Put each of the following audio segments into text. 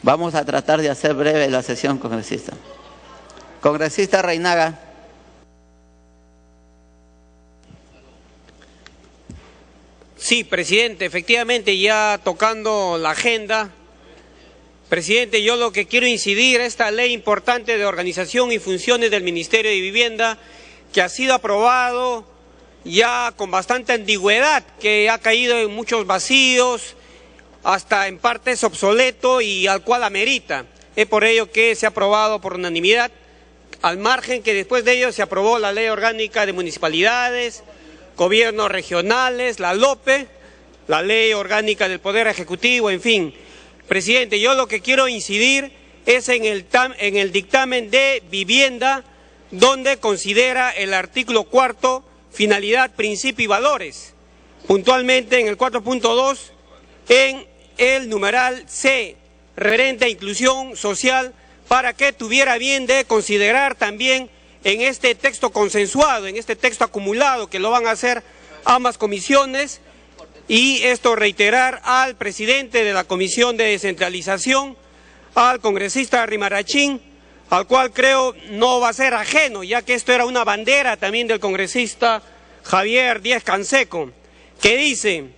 Vamos a tratar de hacer breve la sesión, congresista. Congresista Reinaga. Sí, presidente, efectivamente, ya tocando la agenda. Presidente, yo lo que quiero incidir, esta ley importante de organización y funciones del Ministerio de Vivienda, que ha sido aprobado ya con bastante antigüedad, que ha caído en muchos vacíos, hasta en partes obsoleto y al cual amerita. Es por ello que se ha aprobado por unanimidad, al margen que después de ello se aprobó la Ley Orgánica de Municipalidades, Gobiernos Regionales, la LOPE, la Ley Orgánica del Poder Ejecutivo, en fin. Presidente, yo lo que quiero incidir es en el dictamen de vivienda, donde considera el artículo 4, finalidad, principio y valores. Puntualmente en el 4.2, en el numeral C, referente a inclusión social, para que tuviera bien de considerar también en este texto consensuado, en este texto acumulado, que lo van a hacer ambas comisiones, y esto reiterar al presidente de la Comisión de Descentralización, al congresista Rimarachín, al cual creo no va a ser ajeno, ya que esto era una bandera también del congresista Javier Díaz Canseco, que dice: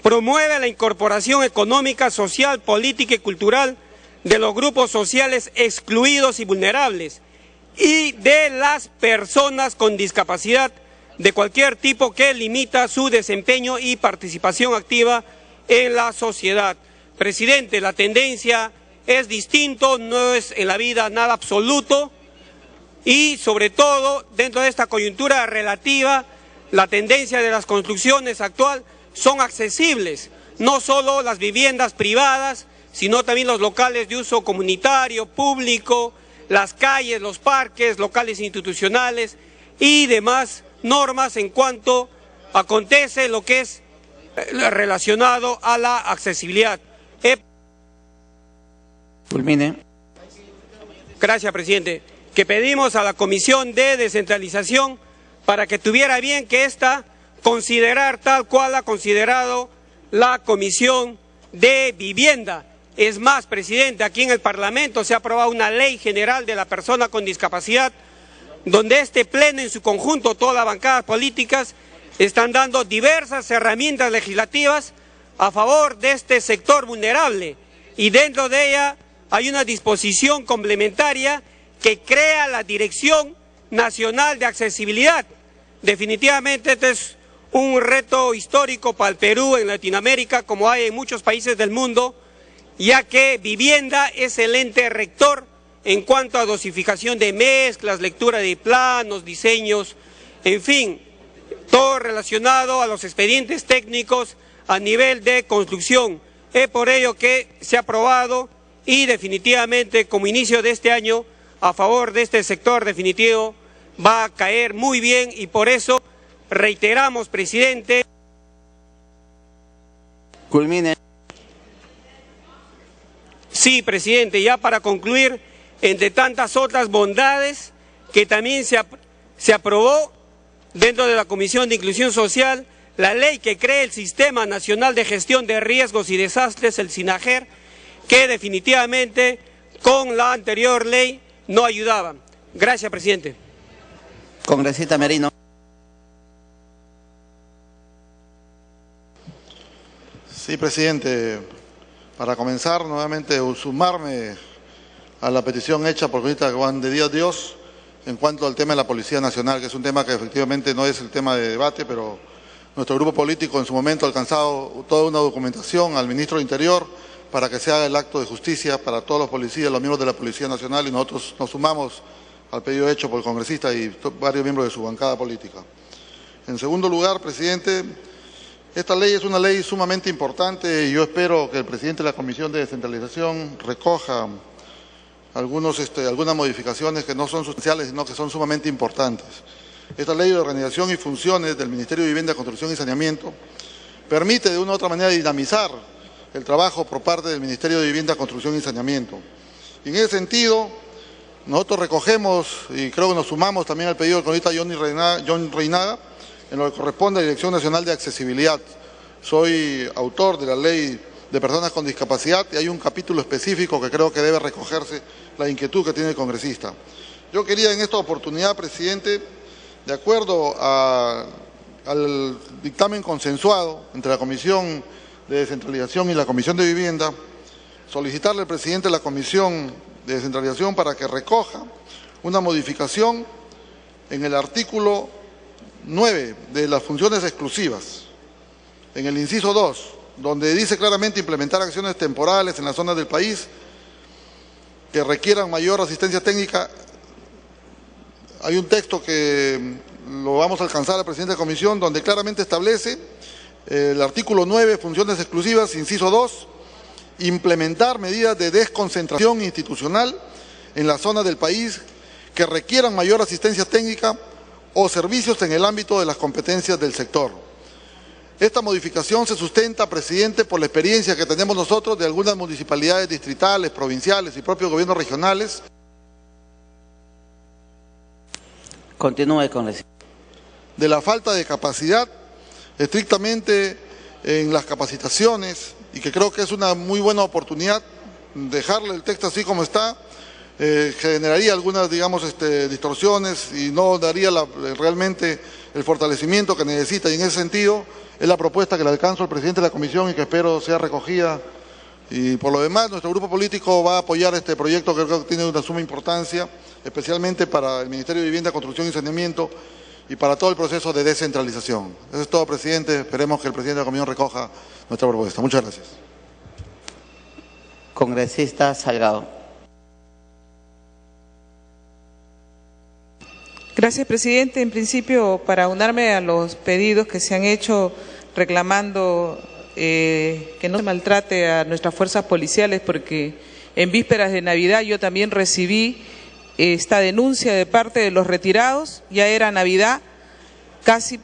promueve la incorporación económica, social, política y cultural de los grupos sociales excluidos y vulnerables y de las personas con discapacidad de cualquier tipo que limita su desempeño y participación activa en la sociedad. Presidente, la tendencia es distinto, no es en la vida nada absoluto, y sobre todo dentro de esta coyuntura relativa, la tendencia de las construcciones actual son accesibles, no solo las viviendas privadas, sino también los locales de uso comunitario, público, las calles, los parques, locales institucionales y demás normas en cuanto acontece lo que es relacionado a la accesibilidad. Culmine. Gracias, presidente. Que pedimos a la Comisión de Descentralización para que tuviera bien que esta considerar tal cual ha considerado la Comisión de Vivienda. Es más, presidente, aquí en el Parlamento se ha aprobado una ley general de la persona con discapacidad, donde este pleno en su conjunto, todas las bancadas políticas, están dando diversas herramientas legislativas a favor de este sector vulnerable, y dentro de ella hay una disposición complementaria que crea la Dirección Nacional de Accesibilidad. Definitivamente este es un reto histórico para el Perú en Latinoamérica, como hay en muchos países del mundo, ya que vivienda es el ente rector en cuanto a dosificación de mezclas, lectura de planos, diseños, en fin, todo relacionado a los expedientes técnicos a nivel de construcción. Es por ello que se ha aprobado y definitivamente como inicio de este año a favor de este sector definitivo va a caer muy bien, y por eso reiteramos, presidente. Culmine. Sí, presidente, ya para concluir, entre tantas otras bondades que también se aprobó dentro de la Comisión de Inclusión Social, la ley que crea el Sistema Nacional de Gestión de Riesgos y Desastres, el SINAGER, que definitivamente con la anterior ley no ayudaba. Gracias, presidente. Congresista Merino. Sí, presidente. Para comenzar, nuevamente sumarme a la petición hecha por el congresista Juan de Dios en cuanto al tema de la Policía Nacional, que es un tema que efectivamente no es el tema de debate, pero nuestro grupo político en su momento ha alcanzado toda una documentación al ministro del Interior para que se haga el acto de justicia para todos los policías, los miembros de la Policía Nacional, y nosotros nos sumamos al pedido hecho por el congresista y varios miembros de su bancada política. En segundo lugar, presidente, esta ley es una ley sumamente importante y yo espero que el presidente de la Comisión de Descentralización recoja algunas modificaciones que no son sustanciales, sino que son sumamente importantes. Esta ley de organización y funciones del Ministerio de Vivienda, Construcción y Saneamiento permite de una u otra manera dinamizar el trabajo por parte del Ministerio de Vivienda, Construcción y Saneamiento. Y en ese sentido, nosotros recogemos y creo que nos sumamos también al pedido del congresista John Reinaga en lo que corresponde a la Dirección Nacional de Accesibilidad. Soy autor de la ley de personas con discapacidad, y hay un capítulo específico que creo que debe recogerse la inquietud que tiene el congresista. Yo quería en esta oportunidad, presidente, de acuerdo al dictamen consensuado entre la Comisión de Descentralización y la Comisión de Vivienda, solicitarle al presidente de la Comisión de Descentralización para que recoja una modificación en el artículo 9 de las funciones exclusivas, en el inciso 2, donde dice claramente implementar acciones temporales en las zonas del país que requieran mayor asistencia técnica. Hay un texto que lo vamos a alcanzar al presidente de la Comisión, donde claramente establece el artículo 9, funciones exclusivas, inciso 2, implementar medidas de desconcentración institucional en las zonas del país que requieran mayor asistencia técnica o servicios en el ámbito de las competencias del sector. Esta modificación se sustenta, presidente, por la experiencia que tenemos nosotros de algunas municipalidades distritales, provinciales y propios gobiernos regionales. Continúe con eso. De la falta de capacidad, estrictamente en las capacitaciones, y que creo que es una muy buena oportunidad dejarle el texto así como está, generaría algunas, digamos, distorsiones y no daría realmente el fortalecimiento que necesita, y en ese sentido es la propuesta que le alcanzo al presidente de la Comisión y que espero sea recogida. Y por lo demás, nuestro grupo político va a apoyar este proyecto que creo que tiene una suma importancia, especialmente para el Ministerio de Vivienda, Construcción y Saneamiento y para todo el proceso de descentralización. Eso es todo, presidente. Esperemos que el presidente de la Comisión recoja nuestra propuesta. Muchas gracias. Congresista Salgado. Gracias, presidente. En principio, para unirme a los pedidos que se han hecho reclamando que no se maltrate a nuestras fuerzas policiales, porque en vísperas de Navidad yo también recibí esta denuncia de parte de los retirados. Ya era Navidad, casi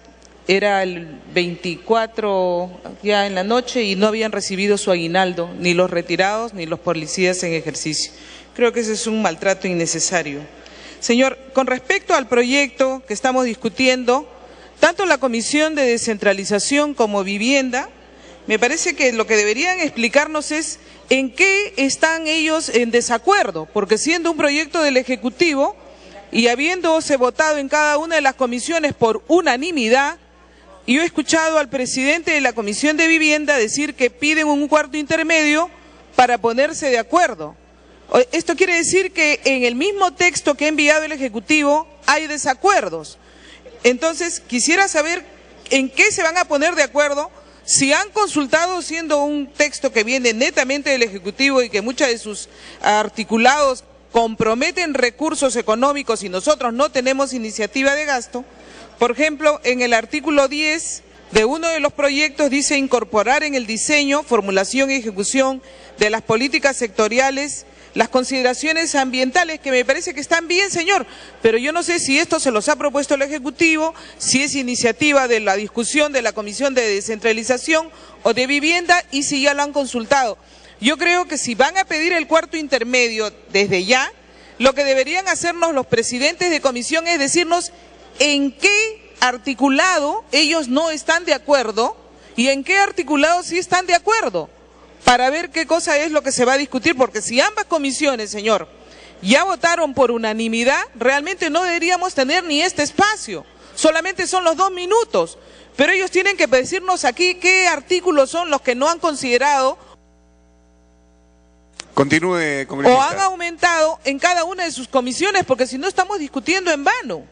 era el 24 ya en la noche y no habían recibido su aguinaldo, ni los retirados ni los policías en ejercicio. Creo que ese es un maltrato innecesario. Señor, con respecto al proyecto que estamos discutiendo, tanto la Comisión de Descentralización como Vivienda, me parece que lo que deberían explicarnos es en qué están ellos en desacuerdo, porque siendo un proyecto del Ejecutivo y habiéndose votado en cada una de las comisiones por unanimidad, yo he escuchado al presidente de la Comisión de Vivienda decir que piden un cuarto intermedio para ponerse de acuerdo. Esto quiere decir que en el mismo texto que ha enviado el Ejecutivo hay desacuerdos. Entonces, quisiera saber en qué se van a poner de acuerdo, si han consultado, siendo un texto que viene netamente del Ejecutivo y que muchos de sus articulados comprometen recursos económicos y nosotros no tenemos iniciativa de gasto. Por ejemplo, en el artículo 10 de uno de los proyectos dice incorporar en el diseño, formulación y ejecución de las políticas sectoriales las consideraciones ambientales, que me parece que están bien, señor, pero yo no sé si esto se los ha propuesto el Ejecutivo, si es iniciativa de la discusión de la Comisión de Descentralización o de Vivienda y si ya lo han consultado. Yo creo que si van a pedir el cuarto intermedio desde ya, lo que deberían hacernos los presidentes de comisión es decirnos en qué articulado ellos no están de acuerdo y en qué articulado sí están de acuerdo, para ver qué cosa es lo que se va a discutir, porque si ambas comisiones, señor, ya votaron por unanimidad, realmente no deberíamos tener ni este espacio, solamente son los 2 minutos, pero ellos tienen que decirnos aquí qué artículos son los que no han considerado Continúe, congresista. o han aumentado en cada una de sus comisiones, porque si no estamos discutiendo en vano,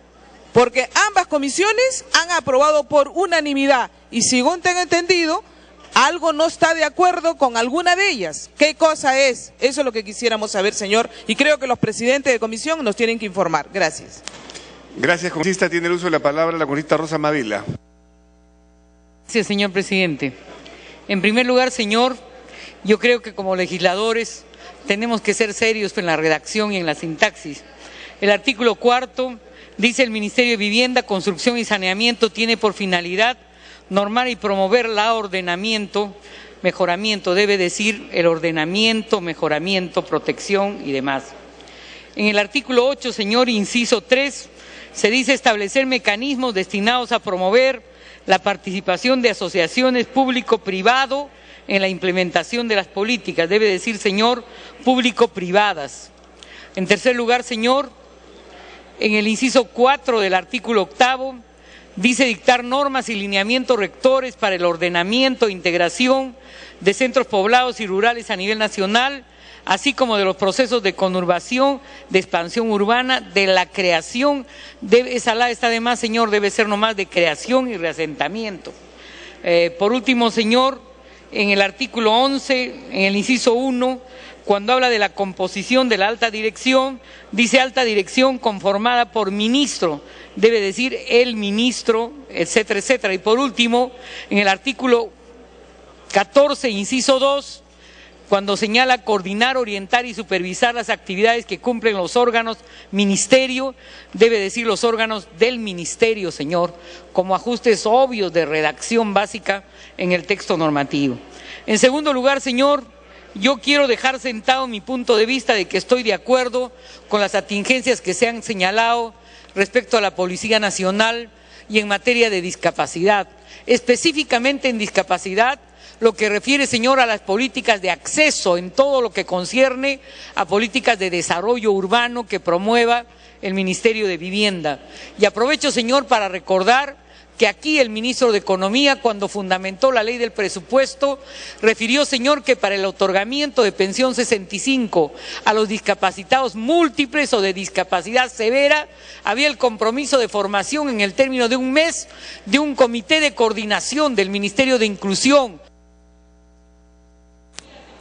porque ambas comisiones han aprobado por unanimidad y según tengo entendido, algo no está de acuerdo con alguna de ellas. ¿Qué cosa es? Eso es lo que quisiéramos saber, señor, y creo que los presidentes de comisión nos tienen que informar. Gracias. Gracias, congresista. Tiene el uso de la palabra la congresista Rosa Mavila. Gracias, señor presidente. En primer lugar, señor, yo creo que como legisladores tenemos que ser serios en la redacción y en la sintaxis. El artículo 4 dice: el Ministerio de Vivienda, Construcción y Saneamiento tiene por finalidad normar y promover la mejoramiento, debe decir el ordenamiento, mejoramiento, protección y demás. En el artículo 8, señor, inciso 3, se dice establecer mecanismos destinados a promover la participación de asociaciones público-privado en la implementación de las políticas, debe decir, señor, público-privadas. En tercer lugar, señor, en el inciso 4 del artículo 8, dice dictar normas y lineamientos rectores para el ordenamiento e integración de centros poblados y rurales a nivel nacional, así como de los procesos de conurbación, de expansión urbana, de la creación, esa la está de más, señor, debe ser nomás de creación y reasentamiento. Por último, señor, en el artículo 11, en el inciso 1, cuando habla de la composición de la alta dirección, dice alta dirección conformada por ministro, debe decir el ministro, etcétera, etcétera. Y por último, en el artículo 14, inciso 2, cuando señala coordinar, orientar y supervisar las actividades que cumplen los órganos ministerio, debe decir los órganos del ministerio, señor, como ajustes obvios de redacción básica en el texto normativo. En segundo lugar, señor, yo quiero dejar sentado mi punto de vista de que estoy de acuerdo con las atingencias que se han señalado respecto a la Policía Nacional y en materia de discapacidad, específicamente en discapacidad, lo que refiere, señor, a las políticas de acceso en todo lo que concierne a políticas de desarrollo urbano que promueva el Ministerio de Vivienda. Y aprovecho, señor, para recordar que aquí el ministro de Economía, cuando fundamentó la ley del presupuesto, refirió, señor, que para el otorgamiento de pensión 65 a los discapacitados múltiples o de discapacidad severa, había el compromiso de formación en el término de un mes de un comité de coordinación del Ministerio de Inclusión.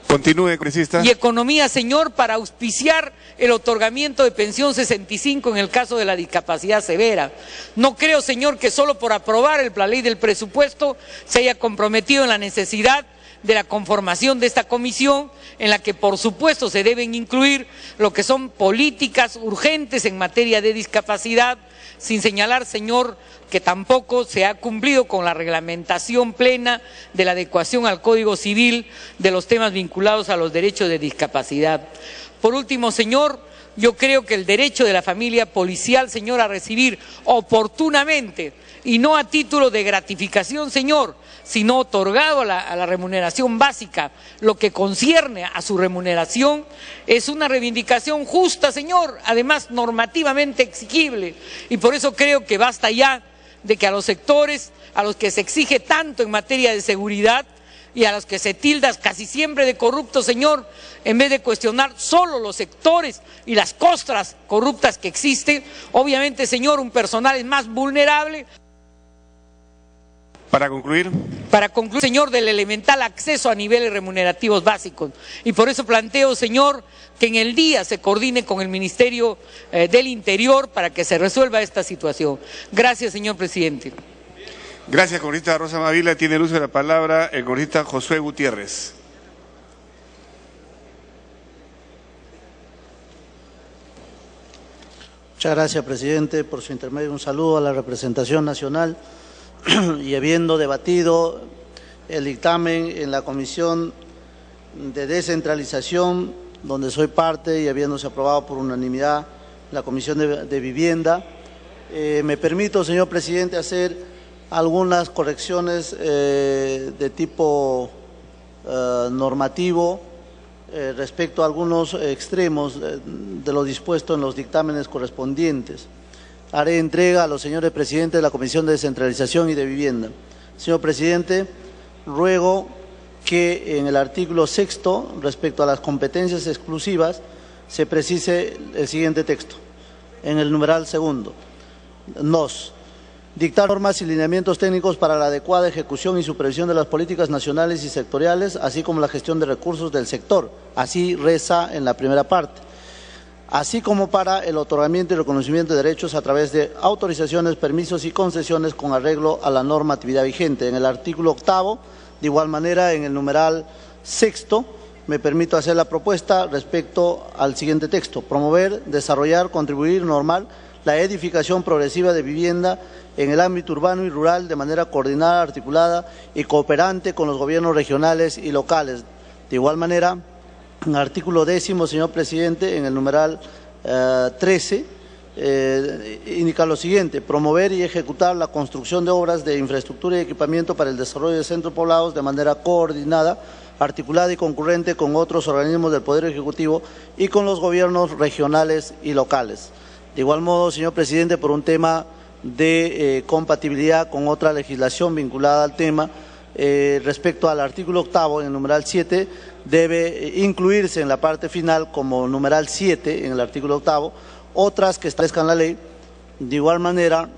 Continúe, congresista. Y Economía, señor, para auspiciar el otorgamiento de pensión 65 en el caso de la discapacidad severa. No creo, señor, que solo por aprobar la ley del presupuesto se haya comprometido en la necesidad de la conformación de esta comisión, en la que por supuesto se deben incluir lo que son políticas urgentes en materia de discapacidad, sin señalar, señor, que tampoco se ha cumplido con la reglamentación plena de la adecuación al Código Civil de los temas vinculados a los derechos de discapacidad. Por último, señor, yo creo que el derecho de la familia policial, señor, a recibir oportunamente y no a título de gratificación, señor, sino otorgado a la remuneración básica, lo que concierne a su remuneración, es una reivindicación justa, señor, además normativamente exigible. Y por eso creo que basta ya de que a los sectores a los que se exige tanto en materia de seguridad y a los que se tilda casi siempre de corruptos, señor, en vez de cuestionar solo los sectores y las costras corruptas que existen, obviamente, señor, un personal es más vulnerable. Para concluir. Para concluir, señor, del elemental acceso a niveles remunerativos básicos. Y por eso planteo, señor, que en el día se coordine con el Ministerio del Interior para que se resuelva esta situación. Gracias, señor presidente. Gracias, congresista Rosa Mavila. Tiene el uso de la palabra el congresista Josué Gutiérrez. Muchas gracias, presidente. Por su intermedio, un saludo a la representación nacional. Y habiendo debatido el dictamen en la Comisión de Descentralización, donde soy parte, y habiéndose aprobado por unanimidad la Comisión de Vivienda, me permito, señor presidente, hacer algunas correcciones de tipo normativo respecto a algunos extremos de lo dispuesto en los dictámenes correspondientes. Haré entrega a los señores presidentes de la Comisión de Descentralización y de Vivienda. Señor presidente, ruego que en el artículo 6º, respecto a las competencias exclusivas, se precise el siguiente texto. En el numeral 2, dictar normas y lineamientos técnicos para la adecuada ejecución y supervisión de las políticas nacionales y sectoriales, así como la gestión de recursos del sector. Así reza en la primera parte. Así como para el otorgamiento y reconocimiento de derechos a través de autorizaciones, permisos y concesiones con arreglo a la normatividad vigente. En el artículo 8, de igual manera, en el numeral 6, me permito hacer la propuesta respecto al siguiente texto: promover, desarrollar, contribuir, normar la edificación progresiva de vivienda en el ámbito urbano y rural de manera coordinada, articulada y cooperante con los gobiernos regionales y locales. De igual manera, en el artículo 10, señor presidente, en el numeral 13, indica lo siguiente: promover y ejecutar la construcción de obras de infraestructura y equipamiento para el desarrollo de centros poblados de manera coordinada, articulada y concurrente con otros organismos del Poder Ejecutivo y con los gobiernos regionales y locales. De igual modo, señor presidente, por un tema de compatibilidad con otra legislación vinculada al tema, respecto al artículo 8, en el numeral 7, debe incluirse en la parte final como numeral 7, en el artículo 8, otras que establezcan la ley. De igual manera,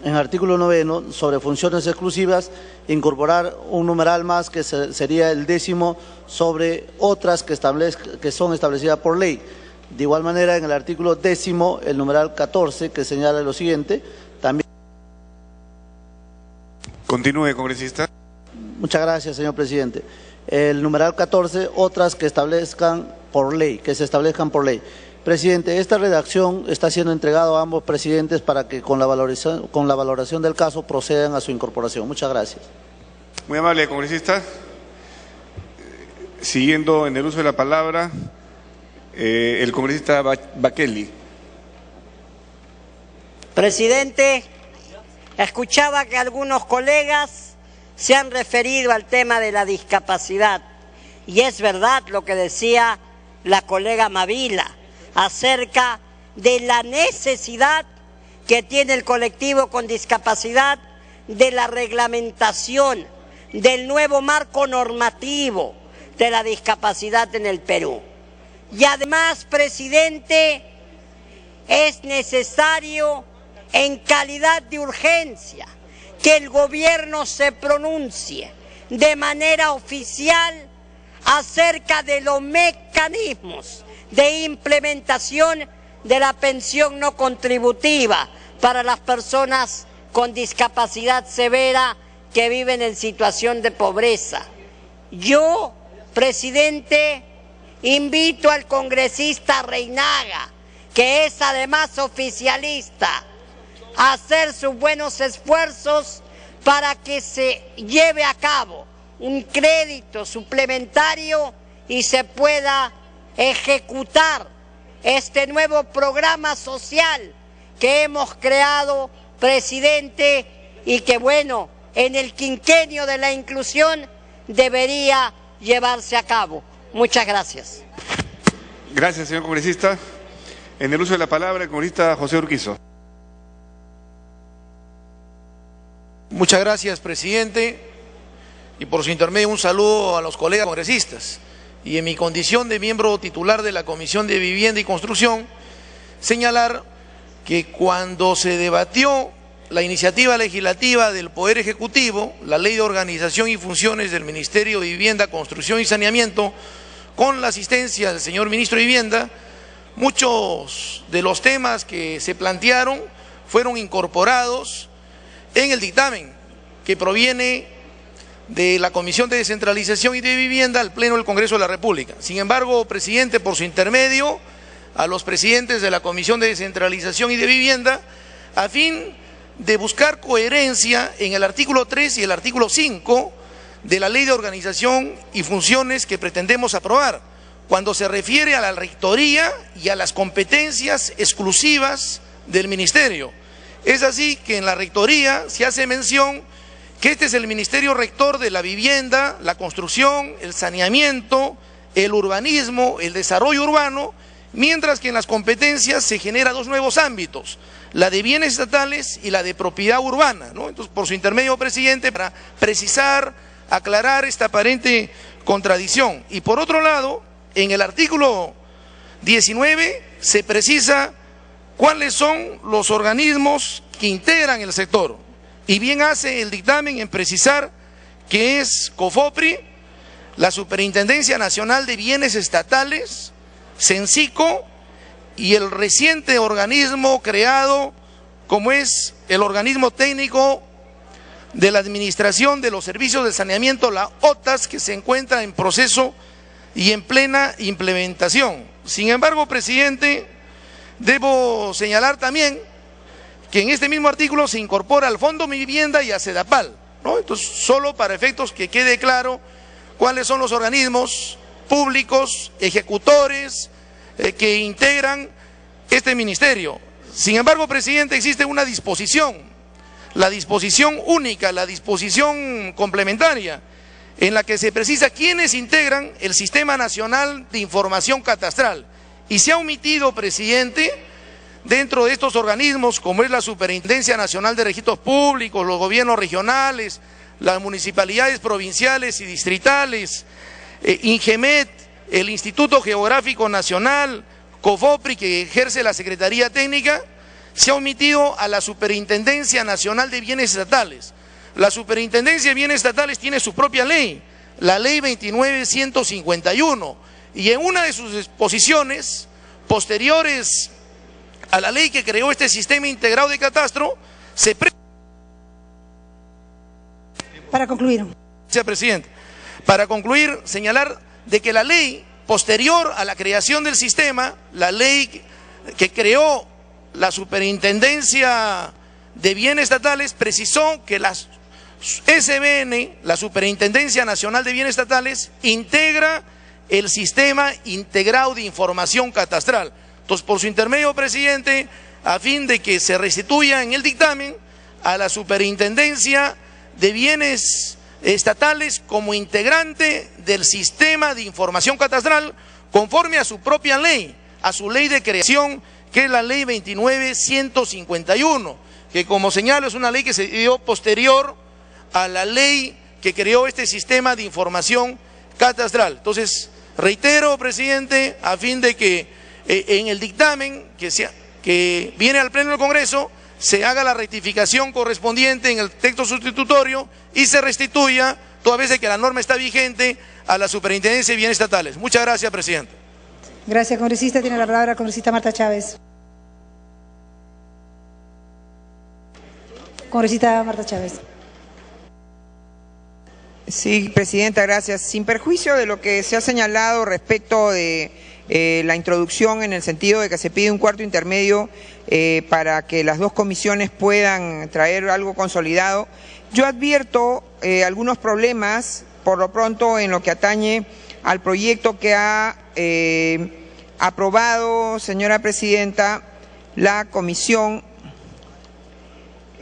en el artículo 9, sobre funciones exclusivas, incorporar un numeral más que sería el 10º sobre otras que son establecidas por ley. De igual manera, en el artículo 10, el numeral 14, que señala lo siguiente, también. Continúe, congresista. Muchas gracias, señor presidente. El numeral 14, otras que establezcan por ley, que se establezcan por ley. Presidente, esta redacción está siendo entregada a ambos presidentes para que con la valoración del caso procedan a su incorporación. Muchas gracias. Muy amable, congresista. Siguiendo en el uso de la palabra, el congresista Baquelli. Presidente, escuchaba que algunos colegas se han referido al tema de la discapacidad, y es verdad lo que decía la colega Mavila acerca de la necesidad que tiene el colectivo con discapacidad de la reglamentación del nuevo marco normativo de la discapacidad en el Perú. Y además, presidente, es necesario en calidad de urgencia que el gobierno se pronuncie de manera oficial acerca de los mecanismos de implementación de la pensión no contributiva para las personas con discapacidad severa que viven en situación de pobreza. Yo, presidente, invito al congresista Reinaga, que es además oficialista, a hacer sus buenos esfuerzos para que se lleve a cabo un crédito suplementario y se pueda ejecutar este nuevo programa social que hemos creado, presidente, y que, bueno, en el quinquenio de la inclusión debería llevarse a cabo. Muchas gracias. Gracias, señor congresista. En el uso de la palabra, el congresista José Urquizo. Muchas gracias, presidente, y por su intermedio un saludo a los colegas congresistas. Y en mi condición de miembro titular de la Comisión de Vivienda y Construcción, señalar que cuando se debatió la iniciativa legislativa del Poder Ejecutivo, la Ley de Organización y Funciones del Ministerio de Vivienda, Construcción y Saneamiento, con la asistencia del señor Ministro de Vivienda, muchos de los temas que se plantearon fueron incorporados en el dictamen que proviene de la Comisión de Descentralización y de Vivienda al Pleno del Congreso de la República. Sin embargo, presidente, por su intermedio, a los presidentes de la Comisión de Descentralización y de Vivienda, a fin de buscar coherencia en el artículo 3 y el artículo 5 de la Ley de Organización y Funciones que pretendemos aprobar, cuando se refiere a la rectoría y a las competencias exclusivas del Ministerio. Es así que en la rectoría se hace mención que este es el Ministerio Rector de la Vivienda, la Construcción, el Saneamiento, el Urbanismo, el Desarrollo Urbano, mientras que en las competencias se genera dos nuevos ámbitos, la de bienes estatales y la de propiedad urbana, ¿no? Entonces, por su intermedio, presidente, para precisar, aclarar esta aparente contradicción. Y por otro lado, en el artículo 19 se precisa cuáles son los organismos que integran el sector. Y bien hace el dictamen en precisar que es COFOPRI, la Superintendencia Nacional de Bienes Estatales, CENCICO y el reciente organismo creado como es el organismo técnico de la Administración de los Servicios de Saneamiento, la OTAS, que se encuentra en proceso y en plena implementación. Sin embargo, presidente, debo señalar también que en este mismo artículo se incorpora al Fondo Mi Vivienda y a SEDAPAL, ¿no? Entonces, solo para efectos que quede claro cuáles son los organismos públicos, ejecutores, que integran este ministerio. Sin embargo, presidente, existe una disposición, la disposición única, la disposición complementaria, en la que se precisa quiénes integran el Sistema Nacional de Información Catastral. Y se ha omitido, presidente, dentro de estos organismos, como es la Superintendencia Nacional de Registros Públicos, los gobiernos regionales, las municipalidades provinciales y distritales, INGEMET, el Instituto Geográfico Nacional, COFOPRI, que ejerce la Secretaría Técnica, se ha omitido a la Superintendencia Nacional de Bienes Estatales. La Superintendencia de Bienes Estatales tiene su propia ley, la Ley 29.151, y en una de sus disposiciones posteriores a la ley que creó este sistema integrado de catastro, se Para concluir. Señor presidente, para concluir, señalar de que la ley posterior a la creación del sistema, la ley que creó la Superintendencia de Bienes Estatales, precisó que las SBN, la Superintendencia Nacional de Bienes Estatales, integra el Sistema Integrado de Información Catastral. Entonces, por su intermedio, presidente, a fin de que se restituya en el dictamen a la Superintendencia de Bienes Estatales como integrante del Sistema de Información Catastral, conforme a su propia ley, a su ley de creación, que es la Ley 29.151, que como señalo es una ley que se dio posterior a la ley que creó este Sistema de Información Catastral. Entonces, reitero, presidente, a fin de que en el dictamen que viene al Pleno del Congreso se haga la rectificación correspondiente en el texto sustitutorio y se restituya, toda vez de que la norma está vigente, a la Superintendencia de Bienes Estatales. Muchas gracias, presidente. Gracias, congresista. Tiene la palabra la congresista Marta Chávez. Congresista Marta Chávez. Sí, presidenta, gracias. Sin perjuicio de lo que se ha señalado respecto de la introducción, en el sentido de que se pide un cuarto intermedio para que las dos comisiones puedan traer algo consolidado, yo advierto algunos problemas, por lo pronto, en lo que atañe al proyecto que ha aprobado, señora presidenta, la Comisión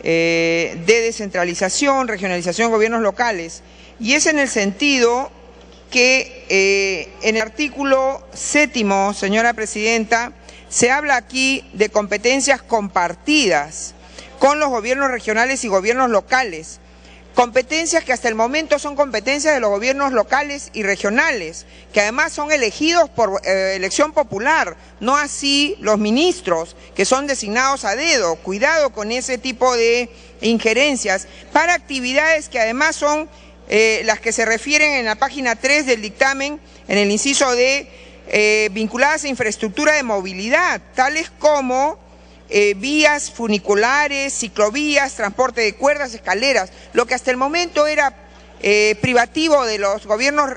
de Descentralización, Regionalización de Gobiernos Locales, y es en el sentido que en el artículo 7º, señora presidenta, se habla aquí de competencias compartidas con los gobiernos regionales y gobiernos locales, competencias que hasta el momento son competencias de los gobiernos locales y regionales, que además son elegidos por elección popular, no así los ministros, que son designados a dedo. Cuidado con ese tipo de injerencias para actividades que además son las que se refieren en la página 3 del dictamen, en el inciso de vinculadas a infraestructura de movilidad, tales como vías funiculares, ciclovías, transporte de cuerdas, escaleras, lo que hasta el momento era privativo de los gobiernos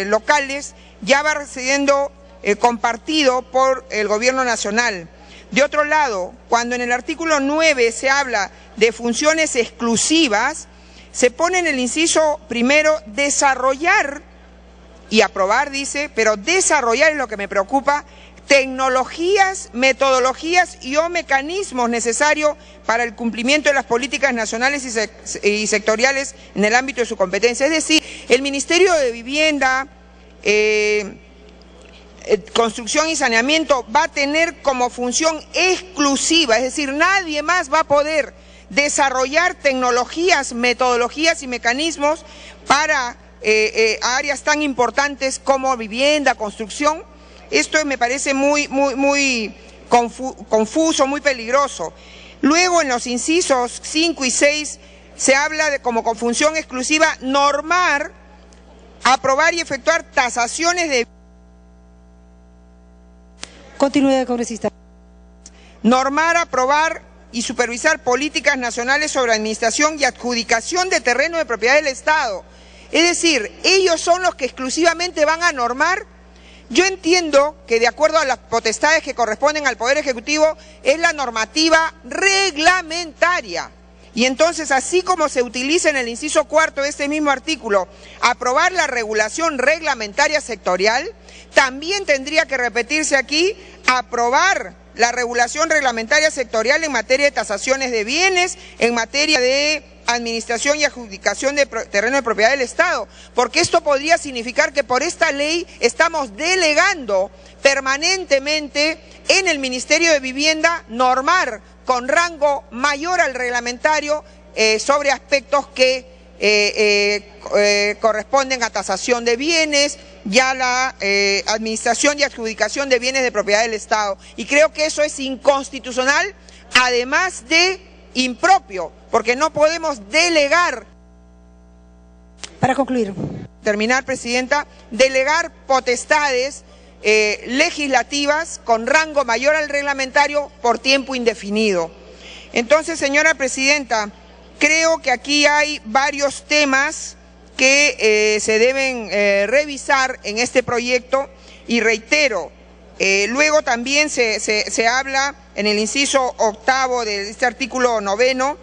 locales, ya va siendo compartido por el gobierno nacional. De otro lado, cuando en el artículo 9 se habla de funciones exclusivas, se pone en el inciso primero desarrollar y aprobar, dice, pero desarrollar es lo que me preocupa, tecnologías, metodologías y o mecanismos necesarios para el cumplimiento de las políticas nacionales y sectoriales en el ámbito de su competencia. Es decir, el Ministerio de Vivienda, Construcción y Saneamiento va a tener como función exclusiva, es decir, nadie más va a poder desarrollar tecnologías, metodologías y mecanismos para áreas tan importantes como vivienda, construcción. Esto me parece muy confuso, muy peligroso. Luego, en los incisos 5 y 6, se habla de como con función exclusiva normar, aprobar y efectuar tasaciones de... Continúe, congresista. Normar, aprobar y supervisar políticas nacionales sobre administración y adjudicación de terreno de propiedad del Estado. Es decir, ellos son los que exclusivamente van a normar. Yo entiendo que de acuerdo a las potestades que corresponden al Poder Ejecutivo es la normativa reglamentaria. Y entonces, así como se utiliza en el inciso 4 de este mismo artículo, aprobar la regulación reglamentaria sectorial, también tendría que repetirse aquí, aprobar la regulación reglamentaria sectorial en materia de tasaciones de bienes, en materia de administración y adjudicación de terreno de propiedad del Estado, porque esto podría significar que por esta ley estamos delegando permanentemente en el Ministerio de Vivienda normar con rango mayor al reglamentario sobre aspectos que corresponden a tasación de bienes y a la administración y adjudicación de bienes de propiedad del Estado. Y creo que eso es inconstitucional, además de impropio, porque no podemos delegar. Para concluir. Terminar, Presidenta, delegar potestades legislativas con rango mayor al reglamentario por tiempo indefinido. Entonces, señora Presidenta, creo que aquí hay varios temas que se deben revisar en este proyecto y reitero, luego también se habla en el inciso 8º de este artículo 9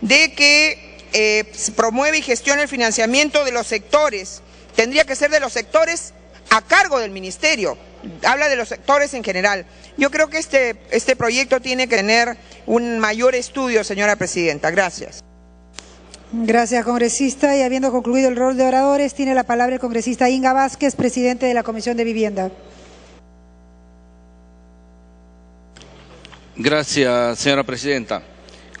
de que se promueve y gestiona el financiamiento de los sectores. Tendría que ser de los sectores a cargo del Ministerio. Habla de los sectores en general. Yo creo que este proyecto tiene que tener un mayor estudio, señora Presidenta. Gracias. Gracias, congresista. Y habiendo concluido el rol de oradores, tiene la palabra el congresista Inga Vázquez, presidente de la Comisión de Vivienda. Gracias, señora presidenta.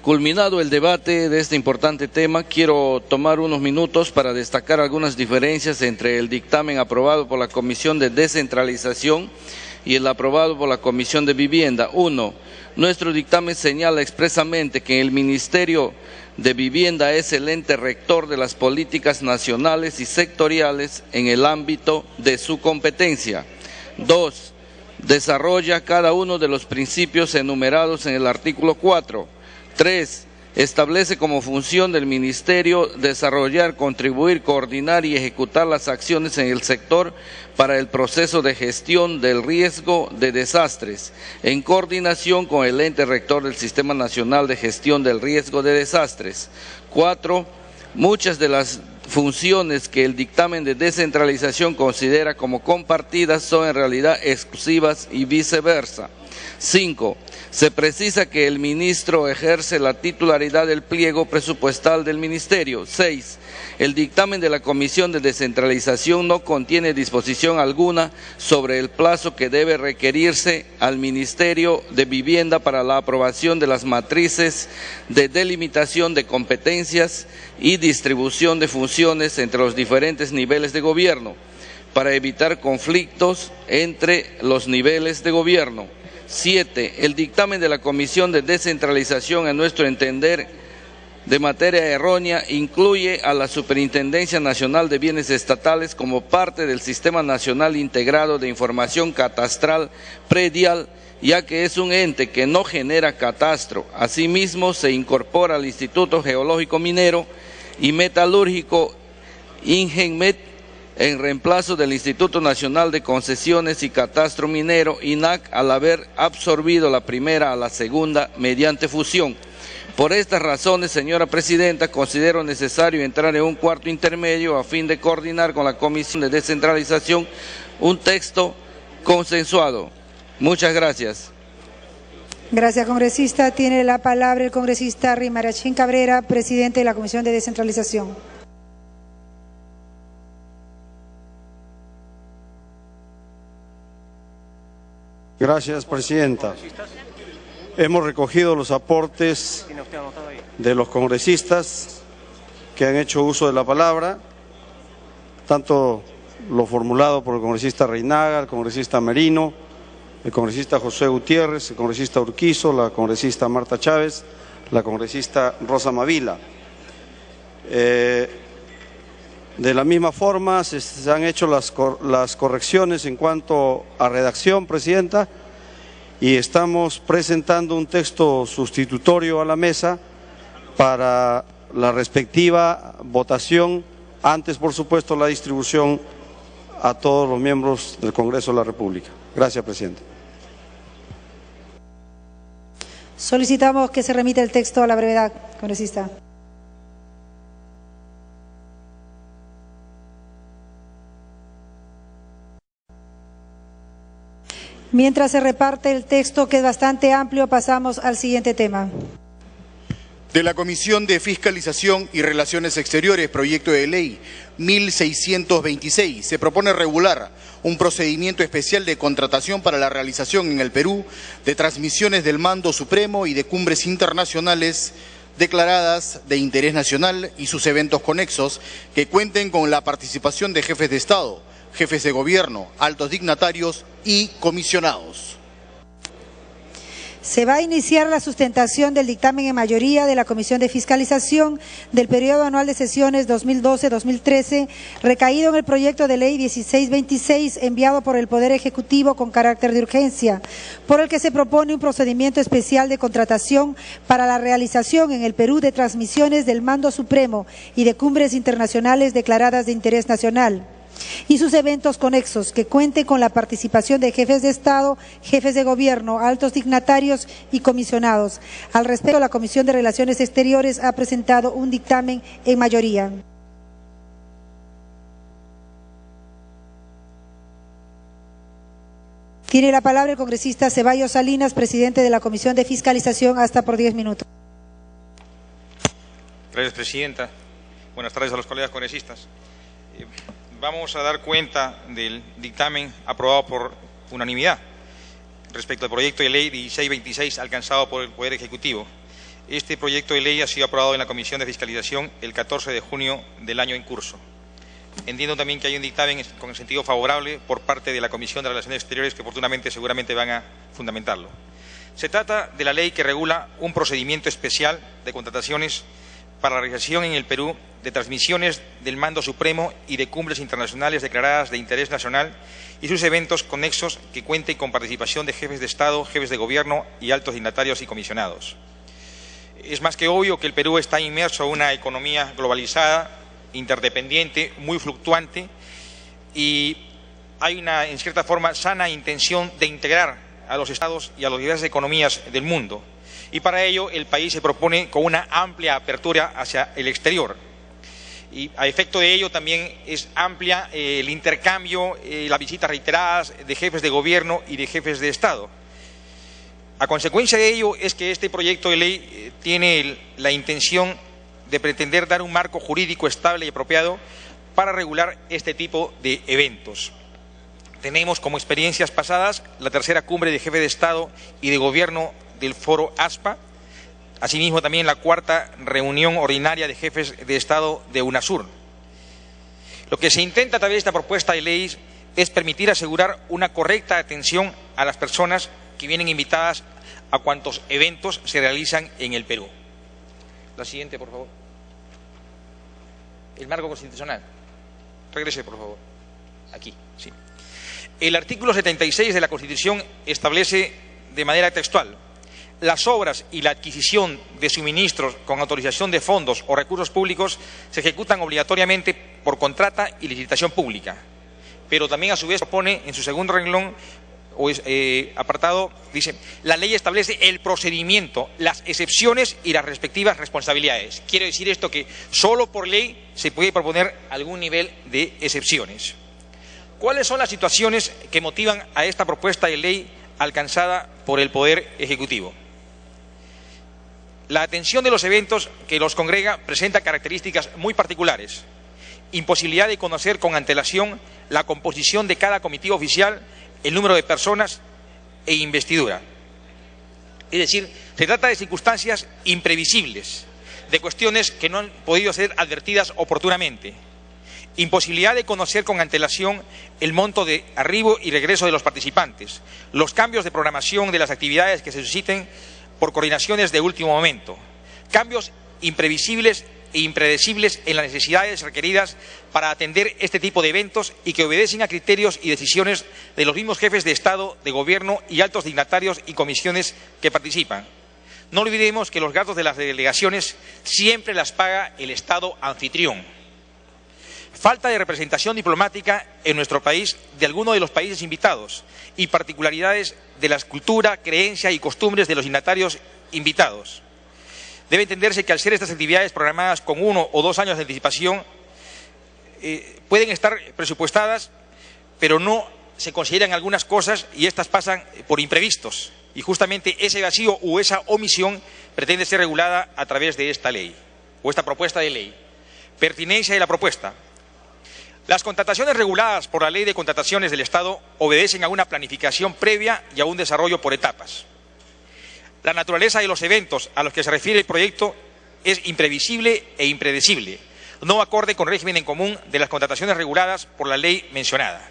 Culminado el debate de este importante tema, quiero tomar unos minutos para destacar algunas diferencias entre el dictamen aprobado por la Comisión de Descentralización y el aprobado por la Comisión de Vivienda. 1. Nuestro dictamen señala expresamente que el Ministerio de Vivienda es el ente rector de las políticas nacionales y sectoriales en el ámbito de su competencia. 2. Desarrolla cada uno de los principios enumerados en el artículo 4. 3. Establece como función del Ministerio desarrollar, contribuir, coordinar y ejecutar las acciones en el sector para el proceso de gestión del riesgo de desastres, en coordinación con el ente rector del Sistema Nacional de Gestión del Riesgo de Desastres. 4. Muchas de las funciones que el dictamen de descentralización considera como compartidas son en realidad exclusivas y viceversa. 5. Se precisa que el ministro ejerce la titularidad del pliego presupuestal del ministerio. 6. El dictamen de la Comisión de Descentralización no contiene disposición alguna sobre el plazo que debe requerirse al Ministerio de Vivienda para la aprobación de las matrices de delimitación de competencias y distribución de funciones entre los diferentes niveles de gobierno, para evitar conflictos entre los niveles de gobierno. 7. El dictamen de la Comisión de Descentralización, en nuestro entender, de materia errónea, incluye a la Superintendencia Nacional de Bienes Estatales como parte del Sistema Nacional Integrado de Información Catastral Predial, ya que es un ente que no genera catastro. Asimismo, se incorpora al Instituto Geológico Minero y Metalúrgico Ingenmet en reemplazo del Instituto Nacional de Concesiones y Catastro Minero, INAC, al haber absorbido la primera a la segunda mediante fusión. Por estas razones, señora presidenta, considero necesario entrar en un cuarto intermedio a fin de coordinar con la Comisión de Descentralización un texto consensuado. Muchas gracias. Gracias, congresista. Tiene la palabra el congresista Rimarachín Cabrera, presidente de la Comisión de Descentralización. Gracias, presidenta. Hemos recogido los aportes de los congresistas que han hecho uso de la palabra, tanto lo formulado por el congresista Reinaga, el congresista Merino, el congresista José Gutiérrez, el congresista Urquizo, la congresista Marta Chávez, la congresista Rosa Mavila. De la misma forma se han hecho las correcciones en cuanto a redacción, presidenta, y estamos presentando un texto sustitutorio a la mesa para la respectiva votación, antes por supuesto la distribución a todos los miembros del Congreso de la República. Gracias, presidente. Solicitamos que se remita el texto a la brevedad, congresista. Mientras se reparte el texto, que es bastante amplio, pasamos al siguiente tema. De la Comisión de Fiscalización y Relaciones Exteriores, proyecto de ley 1626, se propone regular un procedimiento especial de contratación para la realización en el Perú de transmisiones del Mando Supremo y de cumbres internacionales declaradas de interés nacional y sus eventos conexos que cuenten con la participación de jefes de Estado, jefes de gobierno, altos dignatarios y comisionados. Se va a iniciar la sustentación del dictamen en mayoría de la Comisión de Fiscalización del periodo anual de sesiones 2012-2013, recaído en el proyecto de ley 1626 enviado por el Poder Ejecutivo con carácter de urgencia, por el que se propone un procedimiento especial de contratación para la realización en el Perú de transmisiones del Mando Supremo y de cumbres internacionales declaradas de interés nacional y sus eventos conexos que cuenten con la participación de jefes de Estado, jefes de gobierno, altos dignatarios y comisionados. Al respecto, la Comisión de Relaciones Exteriores ha presentado un dictamen en mayoría. Tiene la palabra el congresista Ceballos Salinas, presidente de la Comisión de Fiscalización, hasta por 10 minutos. Gracias, presidenta. Buenas tardes a los colegas congresistas. Vamos a dar cuenta del dictamen aprobado por unanimidad respecto al proyecto de ley 1626 alcanzado por el Poder Ejecutivo. Este proyecto de ley ha sido aprobado en la Comisión de Fiscalización el 14 de junio del año en curso. Entiendo también que hay un dictamen con sentido favorable por parte de la Comisión de Relaciones Exteriores que oportunamente seguramente van a fundamentarlo. Se trata de la ley que regula un procedimiento especial de contrataciones para la realización en el Perú de transmisiones del Mando Supremo y de cumbres internacionales declaradas de interés nacional y sus eventos conexos que cuenten con participación de jefes de Estado, jefes de gobierno y altos dignatarios y comisionados. Es más que obvio que el Perú está inmerso en una economía globalizada, interdependiente, muy fluctuante y hay una, en cierta forma, sana intención de integrar a los Estados y a las diversas economías del mundo. Y para ello el país se propone con una amplia apertura hacia el exterior. Y a efecto de ello también es amplia el intercambio, las visitas reiteradas de jefes de gobierno y de jefes de Estado. A consecuencia de ello es que este proyecto de ley tiene la intención de pretender dar un marco jurídico estable y apropiado para regular este tipo de eventos. Tenemos como experiencias pasadas la tercera cumbre de jefes de Estado y de gobierno del Foro ASPA, asimismo también la cuarta reunión ordinaria de jefes de Estado de UNASUR. Lo que se intenta a través de esta propuesta de ley es permitir asegurar una correcta atención a las personas que vienen invitadas a cuantos eventos se realizan en el Perú. La siguiente, por favor. El marco constitucional. Regrese, por favor. Aquí, sí. El artículo 76 de la Constitución establece de manera textual: las obras y la adquisición de suministros con autorización de fondos o recursos públicos se ejecutan obligatoriamente por contrata y licitación pública. Pero también a su vez propone en su segundo renglón o apartado, dice, la ley establece el procedimiento, las excepciones y las respectivas responsabilidades. Quiero decir esto que solo por ley se puede proponer algún nivel de excepciones. ¿Cuáles son las situaciones que motivan a esta propuesta de ley alcanzada por el Poder Ejecutivo? La atención de los eventos que los congrega presenta características muy particulares. Imposibilidad de conocer con antelación la composición de cada comitiva oficial, el número de personas e investidura. Es decir, se trata de circunstancias imprevisibles, de cuestiones que no han podido ser advertidas oportunamente. Imposibilidad de conocer con antelación el monto de arribo y regreso de los participantes, los cambios de programación de las actividades que se susciten por coordinaciones de último momento, cambios imprevisibles e impredecibles en las necesidades requeridas para atender este tipo de eventos y que obedecen a criterios y decisiones de los mismos jefes de Estado, de Gobierno y altos dignatarios y comisiones que participan. No olvidemos que los gastos de las delegaciones siempre las paga el Estado anfitrión. Falta de representación diplomática en nuestro país de algunos de los países invitados y particularidades de la cultura, creencia y costumbres de los dignatarios invitados. Debe entenderse que al ser estas actividades programadas con 1 o 2 años de anticipación, pueden estar presupuestadas, pero no se consideran algunas cosas y estas pasan por imprevistos. Y justamente ese vacío o esa omisión pretende ser regulada a través de esta ley, o esta propuesta de ley. Pertinencia de la propuesta. Las contrataciones reguladas por la Ley de Contrataciones del Estado obedecen a una planificación previa y a un desarrollo por etapas. La naturaleza de los eventos a los que se refiere el proyecto es imprevisible e impredecible, no acorde con el régimen en común de las contrataciones reguladas por la ley mencionada.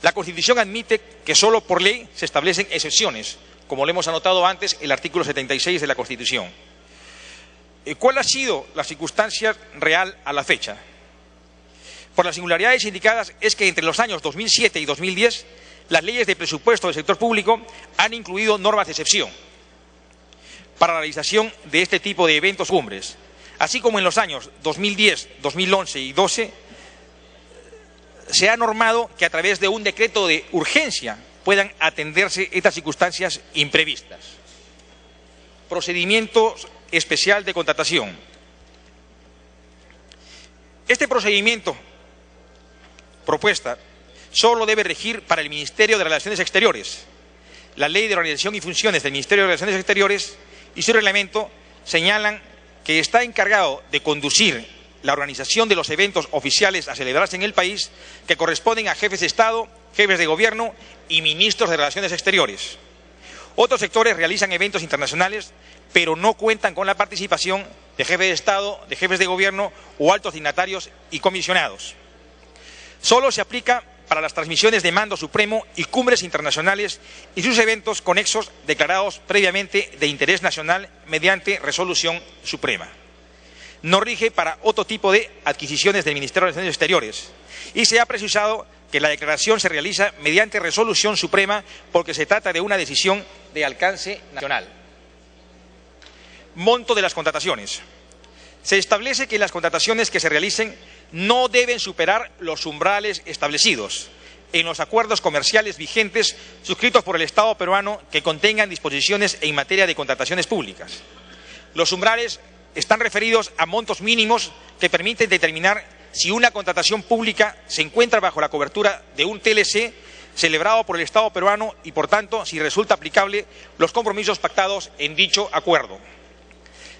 La Constitución admite que solo por ley se establecen excepciones, como lo hemos anotado antes, el artículo 76 de la Constitución. ¿Cuál ha sido la circunstancia real a la fecha? Por las singularidades indicadas es que entre los años 2007 y 2010 las leyes de presupuesto del sector público han incluido normas de excepción para la realización de este tipo de eventos cumbres, así como en los años 2010, 2011 y 2012 se ha normado que a través de un decreto de urgencia puedan atenderse estas circunstancias imprevistas. Procedimiento especial de contratación. Este procedimiento propuesta solo debe regir para el Ministerio de Relaciones Exteriores. La Ley de Organización y Funciones del Ministerio de Relaciones Exteriores y su reglamento señalan que está encargado de conducir la organización de los eventos oficiales a celebrarse en el país que corresponden a jefes de Estado, jefes de Gobierno y ministros de Relaciones Exteriores. Otros sectores realizan eventos internacionales, pero no cuentan con la participación de jefes de Estado, de jefes de Gobierno o altos dignatarios y comisionados. Solo se aplica para las transmisiones de mando supremo y cumbres internacionales y sus eventos conexos declarados previamente de interés nacional mediante resolución suprema. No rige para otro tipo de adquisiciones del Ministerio de Relaciones Exteriores y se ha precisado que la declaración se realiza mediante resolución suprema porque se trata de una decisión de alcance nacional. Monto de las contrataciones. Se establece que las contrataciones que se realicen no deben superar los umbrales establecidos en los acuerdos comerciales vigentes suscritos por el Estado peruano que contengan disposiciones en materia de contrataciones públicas. Los umbrales están referidos a montos mínimos que permiten determinar si una contratación pública se encuentra bajo la cobertura de un TLC celebrado por el Estado peruano y, por tanto, si resulta aplicable los compromisos pactados en dicho acuerdo.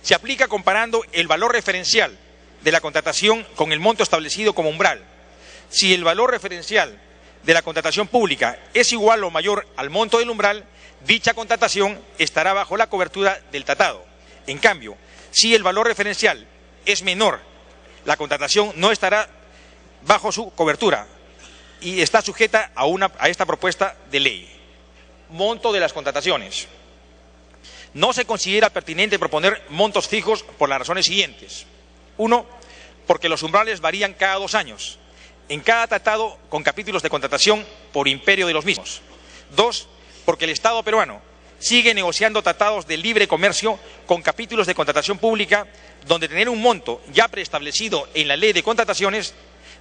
Se aplica comparando el valor referencial de la contratación con el monto establecido como umbral. Si el valor referencial de la contratación pública es igual o mayor al monto del umbral, dicha contratación estará bajo la cobertura del tratado. En cambio, si el valor referencial es menor, la contratación no estará bajo su cobertura y está sujeta a esta propuesta de ley. Monto de las contrataciones. No se considera pertinente proponer montos fijos por las razones siguientes. 1. Porque los umbrales varían cada 2 años, en cada tratado con capítulos de contratación por imperio de los mismos. 2. Porque el Estado peruano sigue negociando tratados de libre comercio con capítulos de contratación pública, donde tener un monto ya preestablecido en la Ley de Contrataciones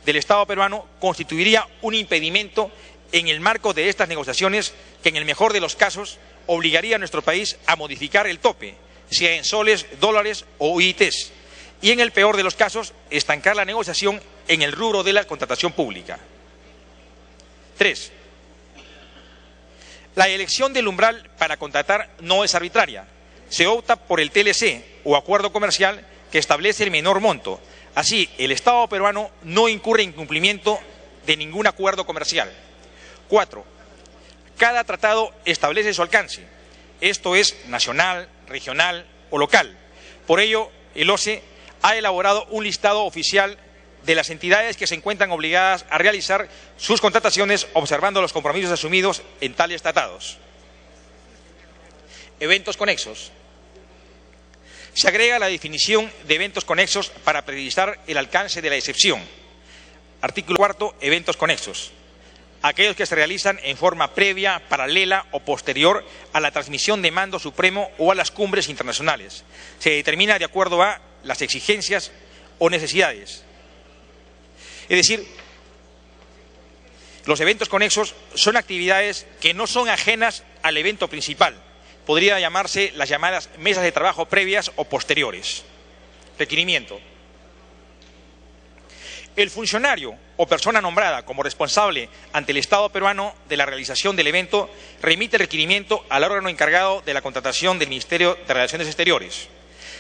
del Estado peruano constituiría un impedimento en el marco de estas negociaciones que, en el mejor de los casos, obligaría a nuestro país a modificar el tope, sea en soles, dólares o UITs, y en el peor de los casos, estancar la negociación en el rubro de la contratación pública. 3. La elección del umbral para contratar no es arbitraria. Se opta por el TLC o acuerdo comercial que establece el menor monto. Así, el Estado peruano no incurre en incumplimiento de ningún acuerdo comercial. 4. Cada tratado establece su alcance. Esto es nacional, regional o local. Por ello, el OCE ha elaborado un listado oficial de las entidades que se encuentran obligadas a realizar sus contrataciones observando los compromisos asumidos en tales tratados. Eventos conexos. Se agrega la definición de eventos conexos para precisar el alcance de la excepción. Artículo 4. Eventos conexos. Aquellos que se realizan en forma previa, paralela o posterior a la transmisión de mando supremo o a las cumbres internacionales. Se determina de acuerdo a las exigencias o necesidades. Es decir, los eventos conexos son actividades que no son ajenas al evento principal. Podría llamarse las llamadas mesas de trabajo previas o posteriores. Requerimiento. El funcionario o persona nombrada como responsable ante el Estado peruano de la realización del evento remite el requerimiento al órgano encargado de la contratación del Ministerio de Relaciones Exteriores.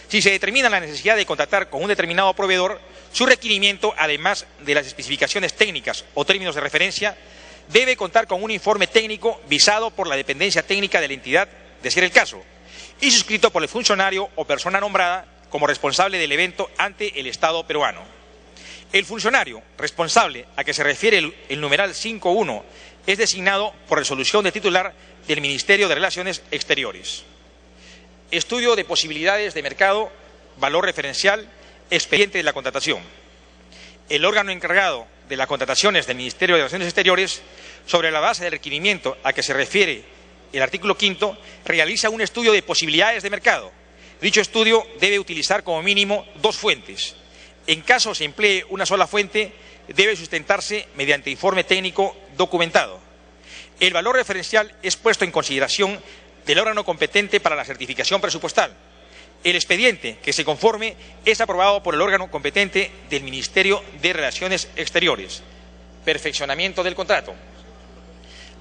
Si se determina la necesidad de contratar con un determinado proveedor, su requerimiento, además de las especificaciones técnicas o términos de referencia, debe contar con un informe técnico visado por la dependencia técnica de la entidad, de ser el caso, y suscrito por el funcionario o persona nombrada como responsable del evento ante el Estado peruano. El funcionario responsable a que se refiere el numeral 5.1 es designado por resolución de titular del Ministerio de Relaciones Exteriores. Estudio de posibilidades de mercado, valor referencial, expediente de la contratación. El órgano encargado de las contrataciones del Ministerio de Relaciones Exteriores, sobre la base del requerimiento a que se refiere el artículo 5, realiza un estudio de posibilidades de mercado. Dicho estudio debe utilizar como mínimo 2 fuentes. En caso se emplee una sola fuente, debe sustentarse mediante informe técnico documentado. El valor referencial es puesto en consideración del órgano competente para la certificación presupuestal. El expediente que se conforme es aprobado por el órgano competente del Ministerio de Relaciones Exteriores. Perfeccionamiento del contrato.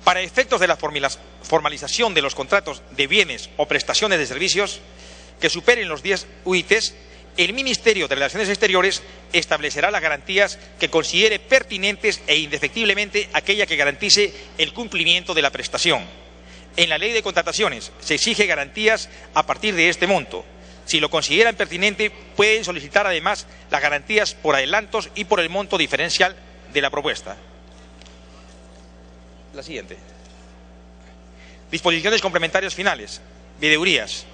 Para efectos de la formalización de los contratos de bienes o prestaciones de servicios que superen los 10 UITs, el Ministerio de Relaciones Exteriores establecerá las garantías que considere pertinentes e indefectiblemente aquella que garantice el cumplimiento de la prestación. En la Ley de Contrataciones se exige garantías a partir de este monto. Si lo consideran pertinente, pueden solicitar además las garantías por adelantos y por el monto diferencial de la propuesta. La siguiente. Disposiciones complementarias finales. Veedurías.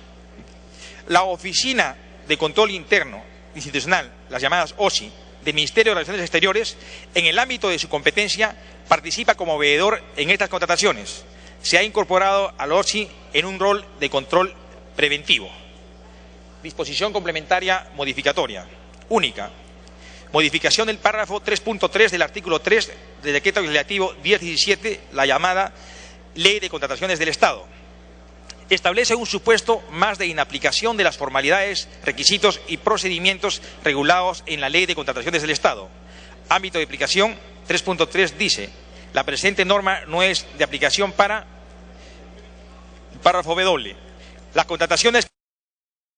La Oficina de Control Interno Institucional, las llamadas OSI, del Ministerio de Relaciones Exteriores, en el ámbito de su competencia, participa como veedor en estas contrataciones. Se ha incorporado al OSI en un rol de control preventivo. Disposición complementaria modificatoria. Única. Modificación del párrafo 3.3 del artículo 3 del Decreto Legislativo 1017, la llamada Ley de Contrataciones del Estado. Establece un supuesto más de inaplicación de las formalidades, requisitos y procedimientos regulados en la Ley de Contrataciones del Estado. Ámbito de aplicación 3.3 dice: la presente norma no es de aplicación para párrafo W. Las contrataciones